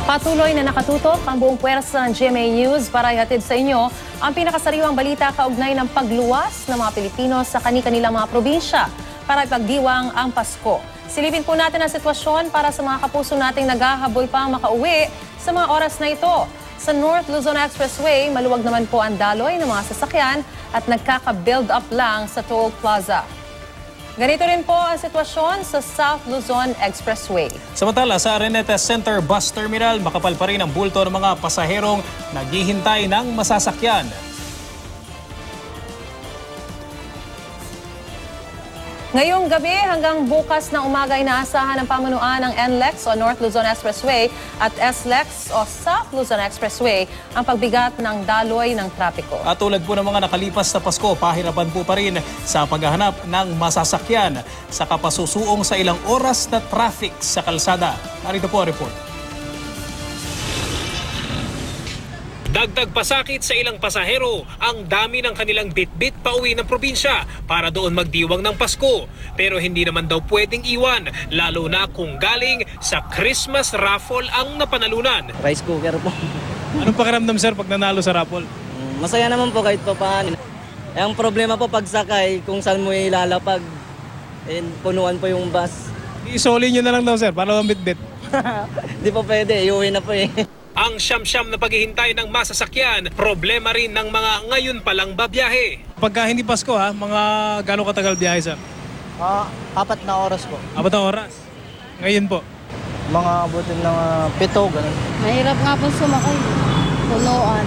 Patuloy na nakatutok ang buong puwersa ng GMA News para ihatid sa inyo ang pinakasariwang balita kaugnay ng pagluwas ng mga Pilipino sa kani-kanilang mga probinsya para ipagdiwang ang Pasko. Silipin po natin ang sitwasyon para sa mga kapuso nating naghahabol pang makauwi sa mga oras na ito. Sa North Luzon Expressway, maluwag naman po ang daloy ng mga sasakyan at nagkaka-build up lang sa toll plaza. Ganito rin po ang sitwasyon sa South Luzon Expressway. Samantala, sa Araneta Center Bus Terminal, makapal pa rin ang bulto ng mga pasaherong naghihintay ng masasakyan. Ngayong gabi hanggang bukas ng umaga inaasahan ng pamunuan ng NLEX o North Luzon Expressway at SLEX o South Luzon Expressway ang pagbigat ng daloy ng trapiko. At tulad po ng mga nakalipas na Pasko, pahirapan po pa rin sa paghahanap ng masasakyan sa kapasusuong sa ilang oras na traffic sa kalsada. Narito po ang report. Dagdag pasakit sa ilang pasahero ang dami ng kanilang bitbit pauwi ng probinsya para doon magdiwang ng Pasko. Pero hindi naman daw pwedeng iwan, lalo na kung galing sa Christmas raffle ang napanalunan. Rice cooker po. Anong pakiramdam sir pag nanalo sa raffle? Masaya naman po kahit pa paano. Ang problema po pagsakay kung saan mo ilalapag, punuan po yung bus. Isoli nyo na lang daw sir para bitbit. Di po pwede, iuwi na po eh. Ang siyam-siyam na paghihintay ng masasakyan, problema rin ng mga ngayon palang babiyahe. Pagka hindi Pasko ha, mga gano'ng katagal biyahe sir? 4 na oras po. 4 na oras? Ngayon po? Mga abutin ng 7, ganun. Mahirap nga po sumakay. Punuan.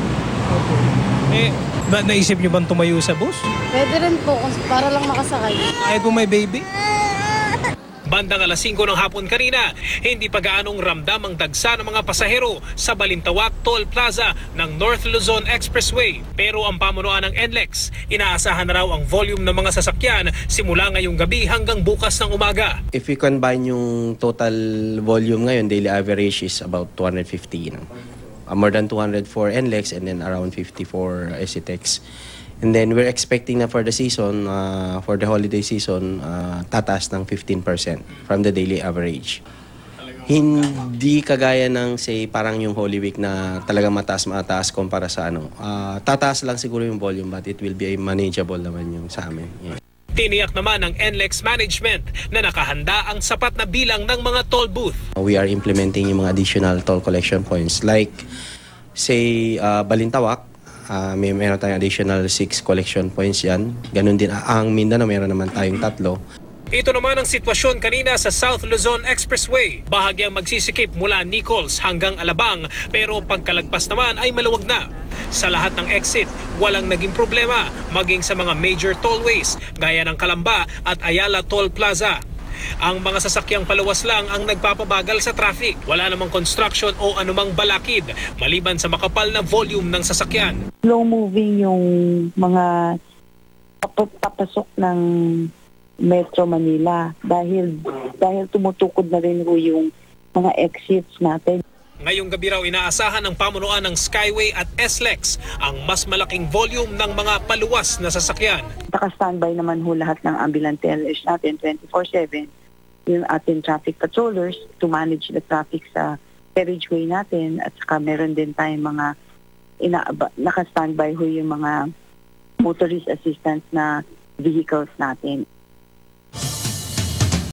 Naisip nyo bang tumayo sa bus? Pwede rin po para lang makasakay. Kahit po may baby? Bandang alas 5 ng hapon kanina, hindi pa gaanong ramdam ang dagsa ng mga pasahero sa Balintawak Toll Plaza ng North Luzon Expressway. Pero ang pamunuan ng NLEX, inaasahan na raw ang volume ng mga sasakyan simula ngayong gabi hanggang bukas ng umaga. If we combine yung total volume ngayon, daily average is about 250. More than 200 for NLEX and then around 50 for SCTEX. And then we're expecting na for the season, for the holiday season, tataas ng 15% from the daily average. Hindi kagaya ng say parang yung Holy Week na talaga mataas kumpara sa ano. Tataas lang siguro yung volume but it will be manageable naman yung sa amin. Yeah. Tiniyak naman ng NLEX management na nakahanda ang sapat na bilang ng mga toll booth. We are implementing yung mga additional toll collection points like say Balintawak. Meron tayong additional 6 collection points yan. Ganun din ang Mindanao, meron naman tayong 3. Ito naman ang sitwasyon kanina sa South Luzon Expressway. Bahagyang magsisikip mula Nichols hanggang Alabang pero pagkalagpas naman ay maluwag na. Sa lahat ng exit, walang naging problema maging sa mga major tollways gaya ng Calamba at Ayala Toll Plaza. Ang mga sasakyang paluwas lang ang nagpapabagal sa traffic. Wala namang construction o anumang balakid maliban sa makapal na volume ng sasakyan. Slow moving yung mga papasok ng Metro Manila dahil tumutukod na rin yung mga exits natin. Ngayong gabi raw inaasahan ng pamunuan ng Skyway at SLEX ang mas malaking volume ng mga paluwas na sasakyan. Naka-standby naman lahat ng ambulance tellers natin 24/7. Yung ating traffic patrollers to manage the traffic sa carriageway natin at saka meron din tayong mga naka-standby yung mga motorist assistance na vehicles natin.